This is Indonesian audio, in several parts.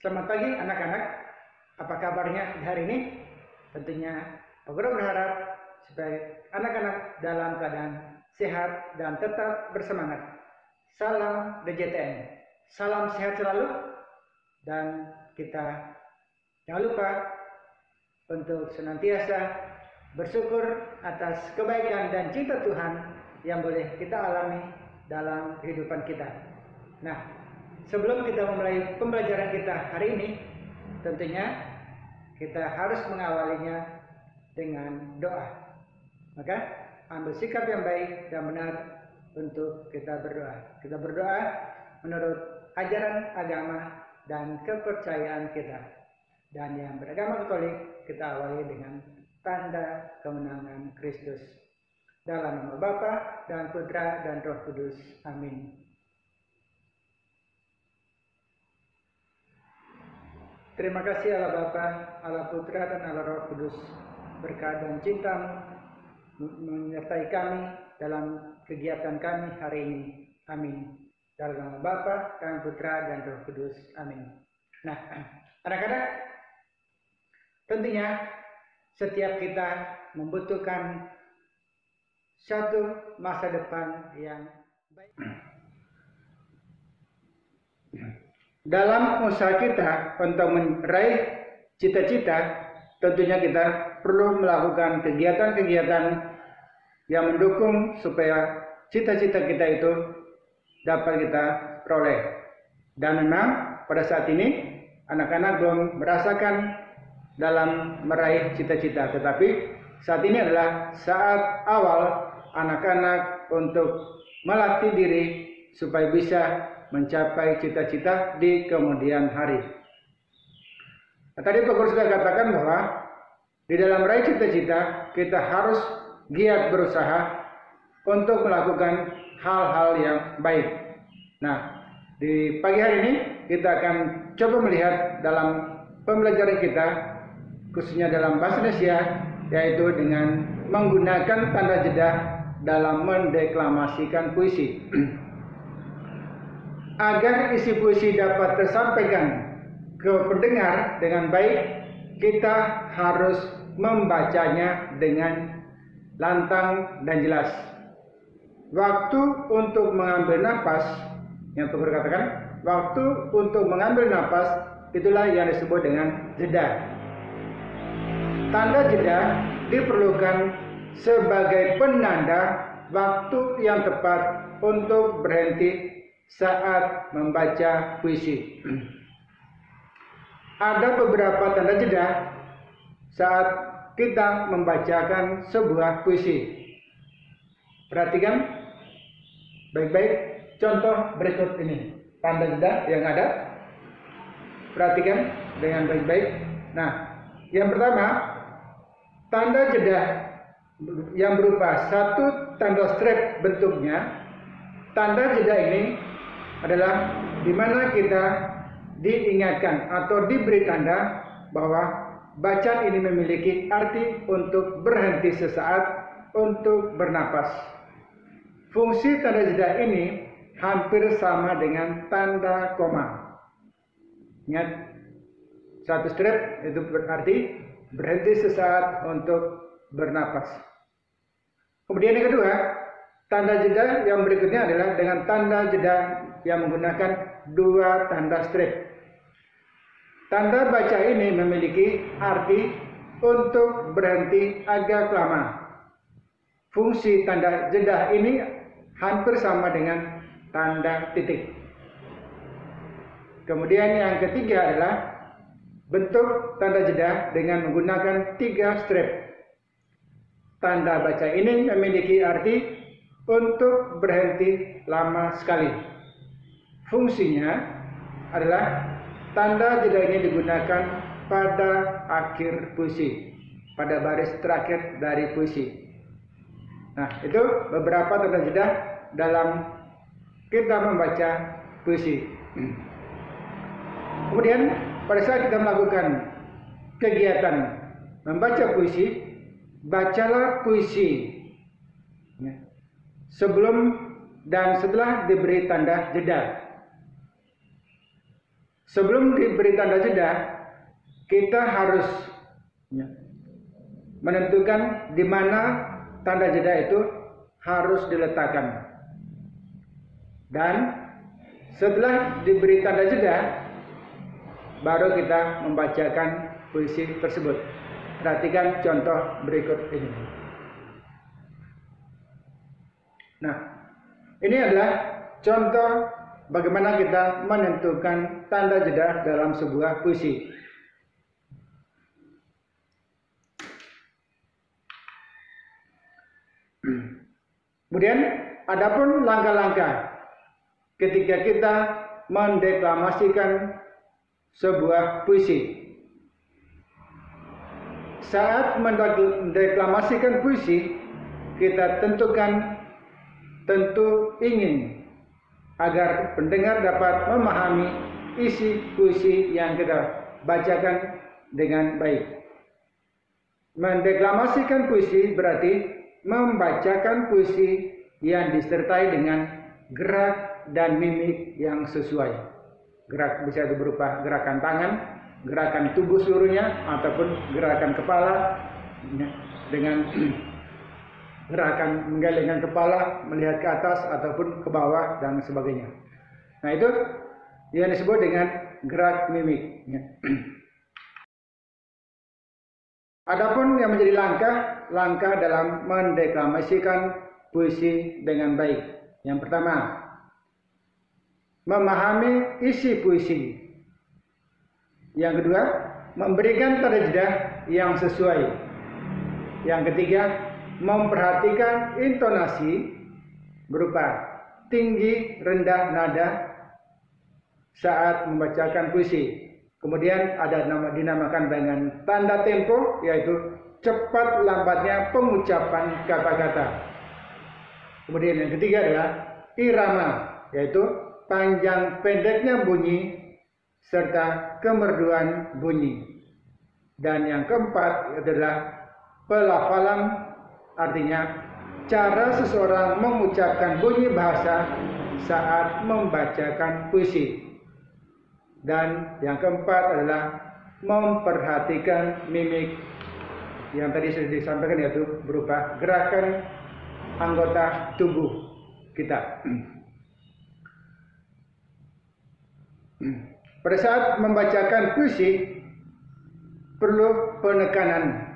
Selamat pagi anak-anak, apa kabarnya di hari ini? Tentunya Pak Guru berharap supaya anak-anak dalam keadaan sehat dan tetap bersemangat. Salam DJTN, salam sehat selalu, dan kita jangan lupa untuk senantiasa bersyukur atas kebaikan dan cinta Tuhan yang boleh kita alami dalam kehidupan kita. Nah, sebelum kita memulai pembelajaran kita hari ini, tentunya kita harus mengawalinya dengan doa. Maka ambil sikap yang baik dan benar untuk kita berdoa. Kita berdoa menurut ajaran agama dan kepercayaan kita. Dan yang beragama Katolik kita awali dengan tanda kemenangan Kristus. Dalam nama Bapa dan Putra dan Roh Kudus. Amin. Terima kasih Allah Bapa, Allah Putra dan Allah Roh Kudus. Berkat dan cinta menyertai kami dalam kegiatan kami hari ini. Amin. Dalam nama Bapa dan Putra dan Roh Kudus. Amin. Nah, anak-anak, tentunya setiap kita membutuhkan satu masa depan yang baik. Dalam usaha kita untuk meraih cita-cita, tentunya kita perlu melakukan kegiatan-kegiatan yang mendukung supaya cita-cita kita itu dapat kita peroleh. Dan memang pada saat ini anak-anak belum merasakan dalam meraih cita-cita, tetapi saat ini adalah saat awal anak-anak untuk melatih diri supaya bisa mencapai cita-cita di kemudian hari. Nah, tadi Pak Guru sudah katakan bahwa di dalam meraih cita-cita kita harus giat berusaha untuk melakukan hal-hal yang baik. Nah, di pagi hari ini kita akan coba melihat dalam pembelajaran kita, khususnya dalam bahasa Indonesia, yaitu dengan menggunakan tanda jeda dalam mendeklamasikan puisi. Agar isi puisi dapat tersampaikan ke pendengar dengan baik, kita harus membacanya dengan lantang dan jelas. Waktu untuk mengambil napas, yang Pak Guru katakan, waktu untuk mengambil napas, itulah yang disebut dengan jeda. Tanda jeda diperlukan sebagai penanda waktu yang tepat untuk berhenti saat membaca puisi. Ada beberapa tanda jeda saat kita membacakan sebuah puisi. Perhatikan baik-baik contoh berikut ini. Tanda jeda yang ada. Perhatikan dengan baik-baik. Nah, yang pertama, tanda jeda yang berupa satu tanda strip bentuknya. Tanda jeda ini adalah di mana kita diingatkan atau diberi tanda bahwa bacaan ini memiliki arti untuk berhenti sesaat untuk bernapas. Fungsi tanda jeda ini hampir sama dengan tanda koma. Ingat, satu strip itu berarti berhenti sesaat untuk bernapas. Kemudian yang kedua, tanda jeda yang berikutnya adalah dengan tanda jeda yang menggunakan dua tanda strip. Tanda baca ini memiliki arti untuk berhenti agak lama. Fungsi tanda jeda ini hampir sama dengan tanda titik. Kemudian yang ketiga adalah bentuk tanda jeda dengan menggunakan tiga strip. Tanda baca ini memiliki arti untuk berhenti lama sekali. Fungsinya adalah tanda jeda ini digunakan pada akhir puisi, pada baris terakhir dari puisi. Nah, itu beberapa tanda jeda dalam kita membaca puisi. Kemudian pada saat kita melakukan kegiatan membaca puisi, bacalah puisi sebelum dan setelah diberi tanda jeda. sebelum diberi tanda jeda, kita harus menentukan di mana tanda jeda itu harus diletakkan. Dan setelah diberi tanda jeda, baru kita membacakan puisi tersebut. Perhatikan contoh berikut ini. Nah, ini adalah contoh bagaimana kita menentukan tanda jeda dalam sebuah puisi. Kemudian, adapun langkah-langkah ketika kita mendeklamasikan sebuah puisi. Saat mendeklamasikan puisi, kita tentu ingin agar pendengar dapat memahami isi puisi yang kita bacakan dengan baik. Mendeklamasikan puisi berarti membacakan puisi yang disertai dengan gerak dan mimik yang sesuai. Gerak bisa berupa gerakan tangan, gerakan tubuh seluruhnya, ataupun gerakan kepala dengan gerakan menggelengkan kepala, melihat ke atas ataupun ke bawah dan sebagainya. Nah, itu yang disebut dengan gerak mimik. Adapun yang menjadi langkah dalam mendeklamasikan puisi dengan baik. Yang pertama, memahami isi puisi. Yang kedua, memberikan tanda jeda yang sesuai. Yang ketiga, memperhatikan intonasi berupa tinggi, rendah nada saat membacakan puisi. Kemudian ada dinamakan dengan tanda tempo, yaitu cepat lambatnya pengucapan kata-kata. Kemudian yang ketiga adalah irama, yaitu panjang pendeknya bunyi serta kemerduan bunyi. Dan yang keempat adalah pelafalan, artinya cara seseorang mengucapkan bunyi bahasa saat membacakan puisi. Dan yang keempat adalah memperhatikan mimik yang tadi sudah disampaikan, yaitu berupa gerakan anggota tubuh kita. Pada saat membacakan puisi perlu penekanan.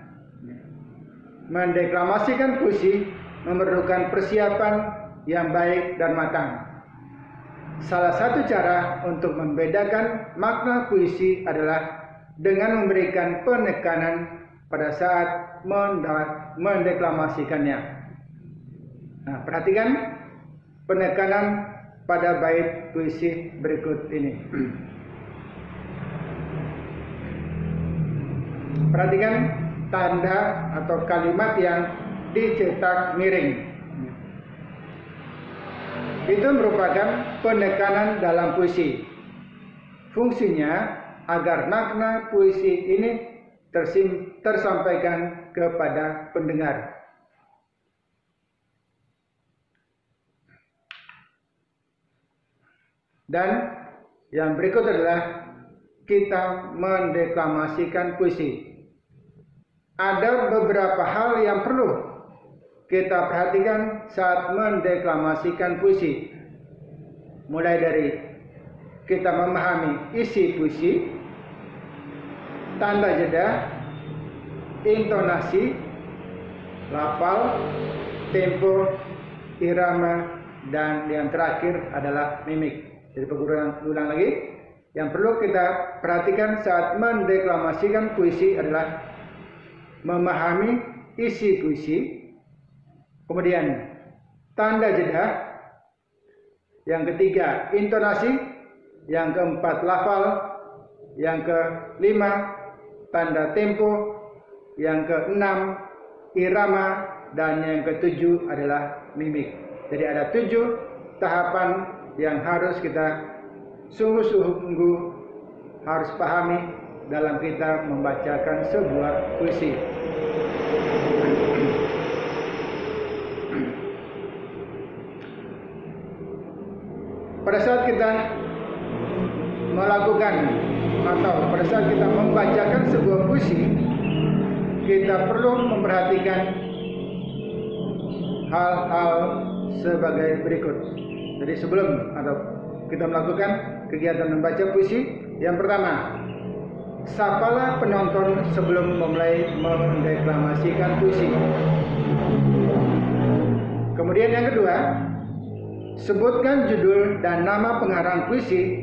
Mendeklamasikan puisi memerlukan persiapan yang baik dan matang. Salah satu cara untuk membedakan makna puisi adalah dengan memberikan penekanan pada saat mendeklamasikannya. Nah, perhatikan penekanan pada bait puisi berikut ini. Perhatikan tanda atau kalimat yang dicetak miring. Itu merupakan penekanan dalam puisi. Fungsinya agar makna puisi ini tersampaikan kepada pendengar. Dan yang berikut adalah kita mendeklamasikan puisi. Ada beberapa hal yang perlu kita perhatikan saat mendeklamasikan puisi. Mulai dari kita memahami isi puisi, tanda jeda, intonasi, lafal, tempo, irama, dan yang terakhir adalah mimik. Jadi ulang lagi, yang perlu kita perhatikan saat mendeklamasikan puisi adalah memahami isi puisi, kemudian tanda jeda, yang ketiga intonasi, yang keempat lafal, yang kelima tanda tempo, yang keenam irama, dan yang ketujuh adalah mimik. Jadi ada 7 tahapan yang harus kita sungguh-sungguh harus pahami dalam kita membacakan sebuah puisi. Pada saat kita melakukan atau pada saat kita membacakan sebuah puisi, kita perlu memperhatikan hal-hal sebagai berikut. Jadi sebelum atau kita melakukan kegiatan membaca puisi, yang pertama, sapalah penonton sebelum memulai mendeklamasikan puisi. Kemudian yang kedua, sebutkan judul dan nama pengarang puisi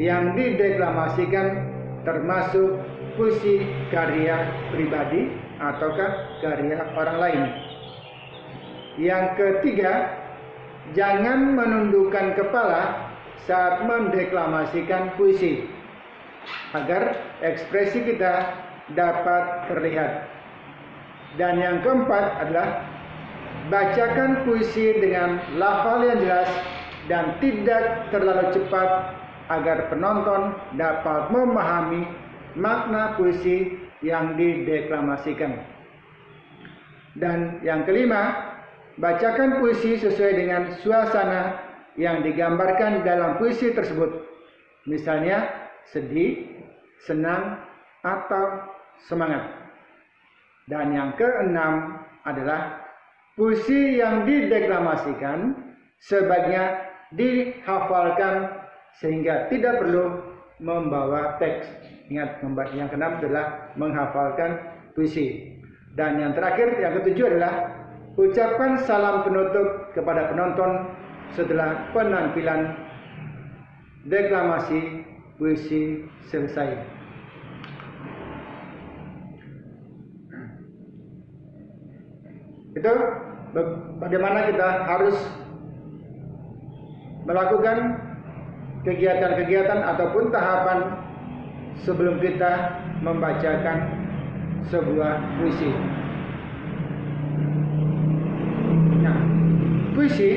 yang dideklamasikan, termasuk puisi karya pribadi ataukah karya orang lain. Yang ketiga, jangan menundukkan kepala saat mendeklamasikan puisi, agar ekspresi kita dapat terlihat. Dan yang keempat adalah bacakan puisi dengan lafal yang jelas dan tidak terlalu cepat agar penonton dapat memahami makna puisi yang dideklamasikan. Dan yang kelima, bacakan puisi sesuai dengan suasana yang digambarkan dalam puisi tersebut. Misalnya sedih, senang, atau semangat. Dan yang keenam adalah puisi yang dideklamasikan sebaiknya dihafalkan sehingga tidak perlu membawa teks. Ingat, yang keenam adalah menghafalkan puisi. Dan yang terakhir, yang ketujuh adalah ucapan salam penutup kepada penonton setelah penampilan deklamasi puisi selesai. Itu bagaimana kita harus melakukan kegiatan-kegiatan ataupun tahapan sebelum kita membacakan sebuah puisi. Nah, puisi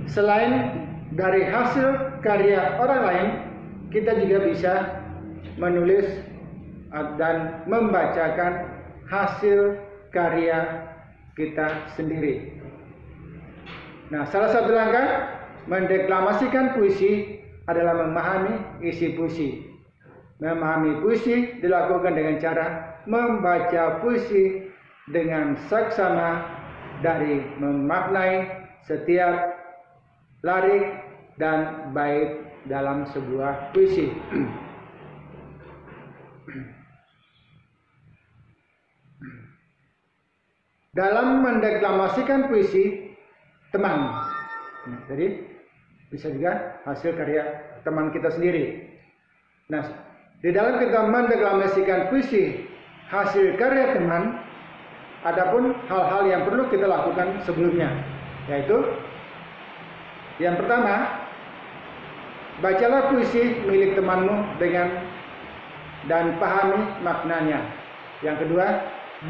selain dari hasil karya orang lain, kita juga bisa menulis dan membacakan hasil karya kita sendiri. Nah, salah satu langkah mendeklamasikan puisi adalah memahami isi puisi. Memahami puisi dilakukan dengan cara membaca puisi dengan saksama dari memaknai setiap lirik dan bait dalam sebuah puisi. Dalam mendeklamasikan puisi teman, jadi bisa juga hasil karya teman kita sendiri. Nah, di dalam kita mendeklamasikan puisi hasil karya teman, adapun hal-hal yang perlu kita lakukan sebelumnya, yaitu yang pertama, bacalah puisi milik temanmu dan pahami maknanya. Yang kedua,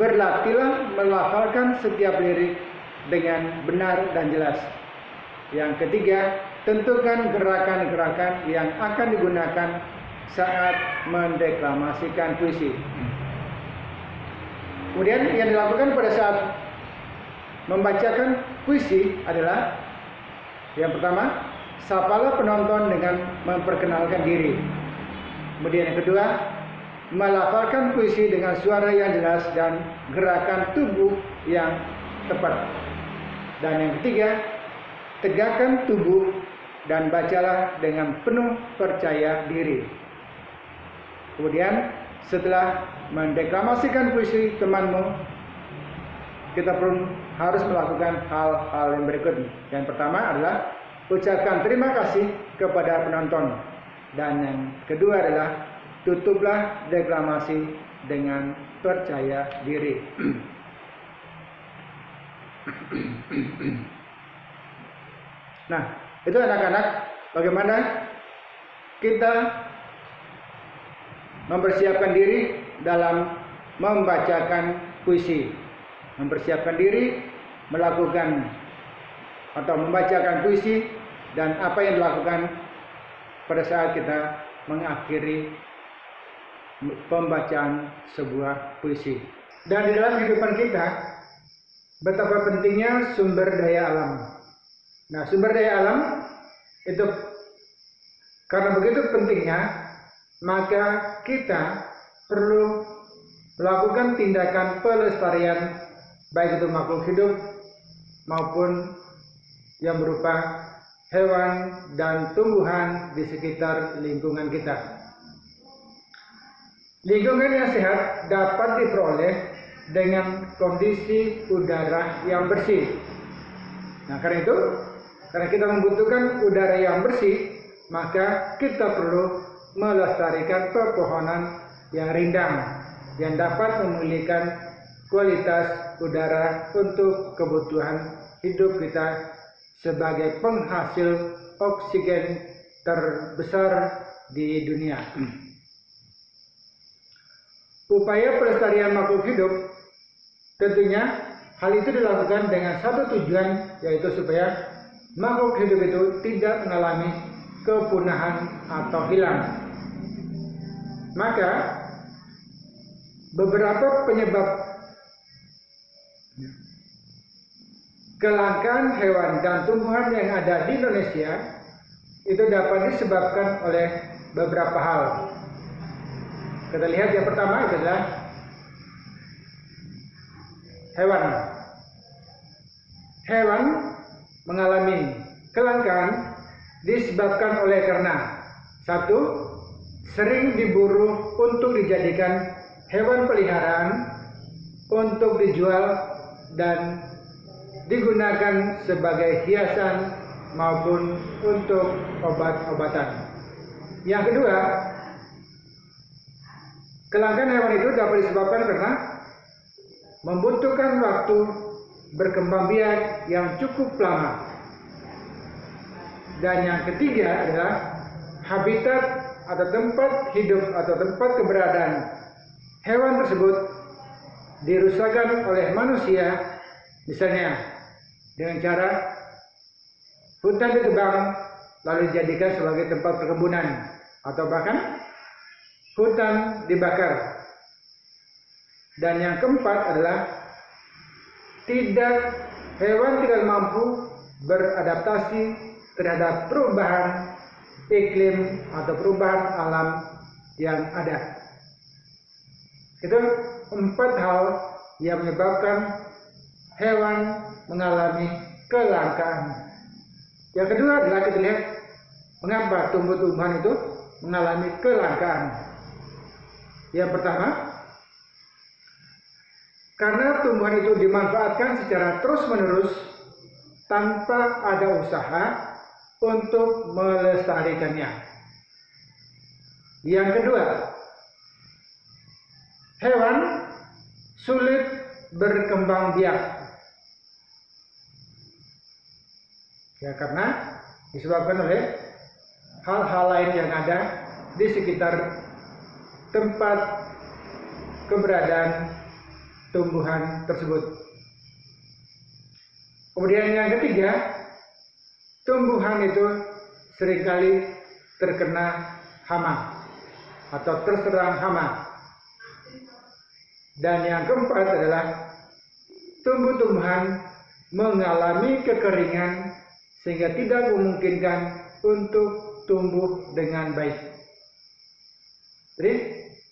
berlatihlah melafalkan setiap lirik dengan benar dan jelas. Yang ketiga, tentukan gerakan-gerakan yang akan digunakan saat mendeklamasikan puisi. Kemudian yang dilakukan pada saat membacakan puisi adalah yang pertama, sapalah penonton dengan memperkenalkan diri. Kemudian yang kedua, melafalkan puisi dengan suara yang jelas dan gerakan tubuh yang tepat. Dan yang ketiga, tegakkan tubuh dan bacalah dengan penuh percaya diri. Kemudian setelah mendeklamasikan puisi temanmu, kita pun harus melakukan hal-hal yang berikut. Yang pertama adalah ucapkan terima kasih kepada penonton. Dan yang kedua adalah tutuplah deklamasi dengan percaya diri. Nah, itu anak-anak, bagaimana kita mempersiapkan diri dalam membacakan puisi. Mempersiapkan diri melakukan atau membacakan puisi dan apa yang dilakukan pada saat kita mengakhiri pembacaan sebuah puisi. Dan di dalam kehidupan kita, betapa pentingnya sumber daya alam. Nah, sumber daya alam itu karena begitu pentingnya, maka kita perlu melakukan tindakan pelestarian baik itu makhluk hidup maupun yang berupa hewan dan tumbuhan di sekitar lingkungan kita. Lingkungan yang sehat dapat diperoleh dengan kondisi udara yang bersih. Nah, karena kita membutuhkan udara yang bersih, maka kita perlu melestarikan pepohonan yang rindang yang dapat memulihkan kualitas udara untuk kebutuhan hidup kita sebagai penghasil oksigen terbesar di dunia. Upaya pelestarian makhluk hidup tentunya hal itu dilakukan dengan satu tujuan, yaitu supaya makhluk hidup itu tidak mengalami kepunahan atau hilang. Maka beberapa penyebab kelangkaan hewan dan tumbuhan yang ada di Indonesia itu dapat disebabkan oleh beberapa hal. Kita lihat yang pertama itu adalah hewan. Hewan mengalami kelangkaan disebabkan oleh karena satu, sering diburu untuk dijadikan hewan peliharaan untuk dijual dan digunakan sebagai hiasan maupun untuk obat-obatan. Yang kedua, kelangkaan hewan itu dapat disebabkan karena membutuhkan waktu berkembang biak yang cukup lama. Dan yang ketiga adalah habitat atau tempat hidup atau tempat keberadaan hewan tersebut dirusakkan oleh manusia, misalnya dengan cara hutan ditebang lalu dijadikan sebagai tempat perkebunan, atau bahkan hutan dibakar. Dan yang keempat adalah hewan tidak mampu beradaptasi terhadap perubahan iklim atau perubahan alam yang ada. Itu 4 hal yang menyebabkan hewan mengalami kelangkaan. Yang kedua adalah kita lihat mengapa tumbuh-tumbuhan itu mengalami kelangkaan. Yang pertama, karena tumbuhan itu dimanfaatkan secara terus-menerus tanpa ada usaha untuk melestarikannya. Yang kedua, hewan sulit berkembang biak. Ya, karena disebabkan oleh hal-hal lain yang ada di sekitar tempat keberadaan tumbuhan tersebut. Kemudian yang ketiga, tumbuhan itu seringkali terkena hama atau terserang hama. Dan yang keempat adalah tumbuh-tumbuhan mengalami kekeringan sehingga tidak memungkinkan untuk tumbuh dengan baik. Jadi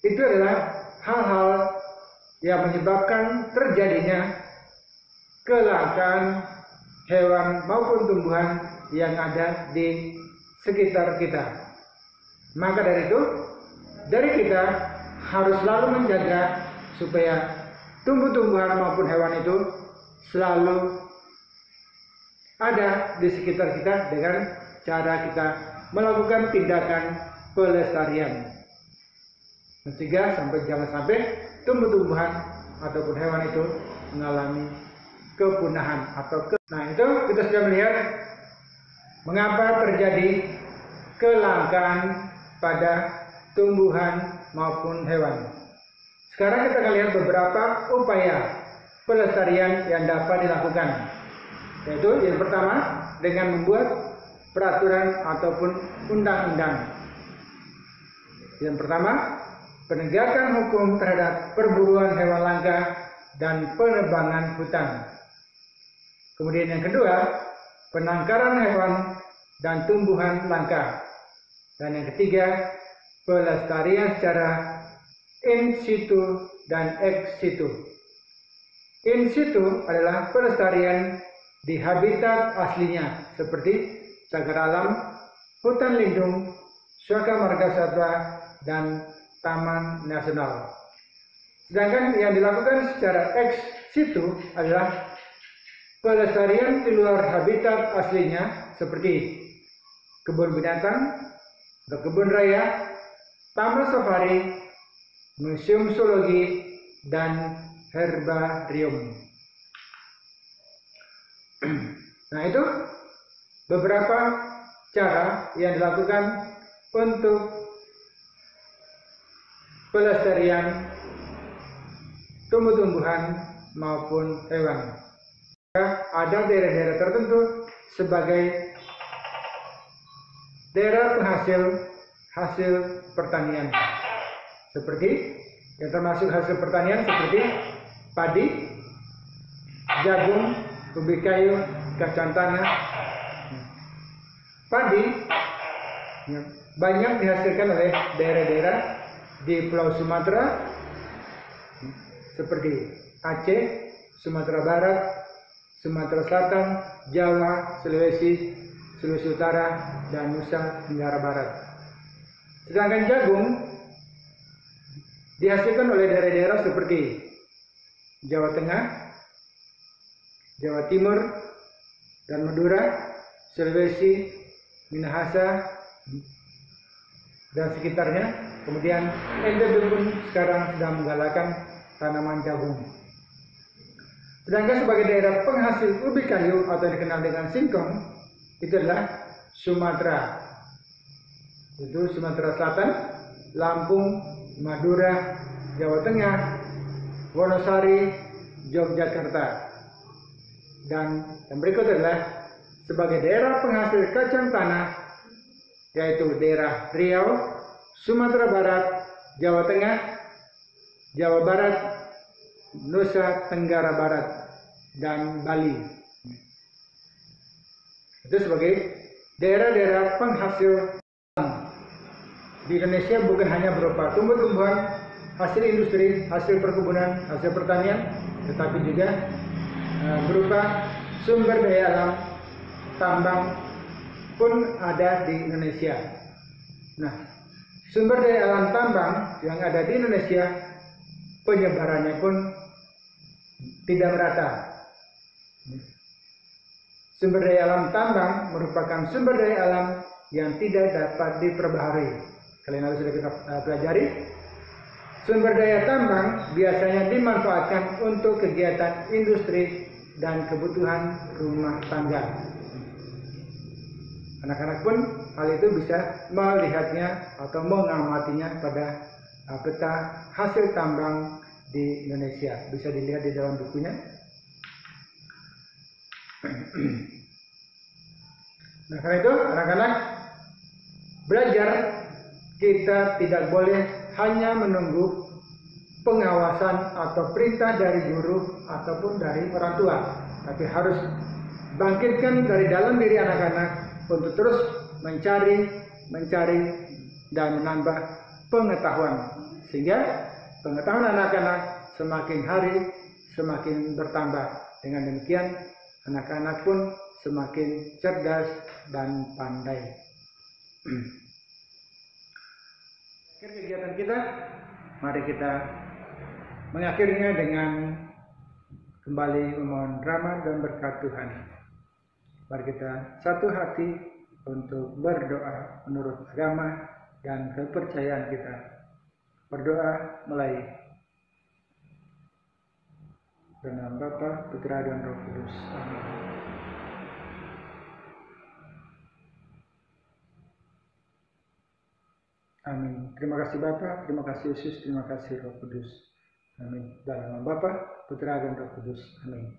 itu adalah hal-hal yang menyebabkan terjadinya kelangkaan hewan maupun tumbuhan yang ada di sekitar kita. Maka dari itu, kita harus selalu menjaga supaya tumbuh-tumbuhan maupun hewan itu selalu ada di sekitar kita dengan cara kita melakukan tindakan pelestarian. Mencegah jangan sampai tumbuh-tumbuhan ataupun hewan itu mengalami kepunahan Nah, itu kita sudah melihat mengapa terjadi kelangkaan pada tumbuhan maupun hewan. Sekarang kita akan lihat beberapa upaya pelestarian yang dapat dilakukan. Yaitu yang pertama dengan membuat peraturan ataupun undang-undang. Yang pertama, penegakan hukum terhadap perburuan hewan langka dan penebangan hutan. Kemudian yang kedua, penangkaran hewan dan tumbuhan langka. Dan yang ketiga, pelestarian secara in situ dan ex situ. In situ adalah pelestarian di habitat aslinya seperti cagar alam, hutan lindung, suaka marga satwa, dan taman nasional. Sedangkan yang dilakukan secara ex situ adalah pelestarian di luar habitat aslinya seperti kebun binatang atau kebun raya, taman safari, museum zoologi, dan herbarium. Nah, itu beberapa cara yang dilakukan untuk pelestarian tumbuh-tumbuhan maupun hewan. Ada daerah-daerah tertentu sebagai daerah penghasil hasil pertanian, seperti yang termasuk hasil pertanian seperti padi, jagung, ubi kayu, kacang tanah. Padi banyak dihasilkan oleh daerah-daerah di Pulau Sumatera seperti Aceh, Sumatera Barat, Sumatera Selatan, Jawa, Sulawesi Utara, dan Nusa Tenggara Barat. Sedangkan jagung dihasilkan oleh daerah-daerah seperti Jawa Tengah, Jawa Timur, dan Madura, Sulawesi, Minahasa, dan sekitarnya. Kemudian NTB pun sekarang sedang menggalakkan tanaman jagung. Sedangkan sebagai daerah penghasil ubi kayu atau yang dikenal dengan singkong, itu adalah Sumatera. Itu Sumatera Selatan, Lampung, Madura, Jawa Tengah, Wonosari, Yogyakarta. Dan yang berikut adalah sebagai daerah penghasil kacang tanah, yaitu daerah Riau, Sumatera Barat, Jawa Tengah, Jawa Barat, Nusa Tenggara Barat, dan Bali. Itu sebagai daerah-daerah penghasil di Indonesia, bukan hanya berupa tumbuh-tumbuhan, hasil industri, hasil perkebunan, hasil pertanian, tetapi juga berupa sumber daya alam, tambang pun ada di Indonesia. Nah, sumber daya alam tambang yang ada di Indonesia, penyebarannya pun tidak merata. Sumber daya alam tambang merupakan sumber daya alam yang tidak dapat diperbaharui. Kalian harus sudah kita pelajari. Sumber daya tambang biasanya dimanfaatkan untuk kegiatan industri dan kebutuhan rumah tangga. Anak-anak pun hal itu bisa melihatnya atau mengamatinya pada peta hasil tambang di Indonesia. Bisa dilihat di dalam bukunya. Nah, karena itu anak-anak belajar, kita tidak boleh hanya menunggu pengawasan atau perintah dari guru ataupun dari orang tua, tapi harus bangkitkan dari dalam diri anak-anak untuk terus mencari dan menambah pengetahuan, sehingga pengetahuan anak-anak semakin hari semakin bertambah. Dengan demikian anak-anak pun semakin cerdas dan pandai. Akhir kegiatan kita, mari kita mengakhirinya dengan kembali memohon rahmat dan berkat Tuhan. Mari kita satu hati untuk berdoa menurut agama dan kepercayaan kita. Berdoa mulai. Dalam nama Bapa, Putra, dan Roh Kudus. Amin. Amin. Terima kasih Bapa, terima kasih Yesus, terima kasih Roh Kudus. Amin. Dalam nama Bapa, Putra, dan Roh Kudus. Amin.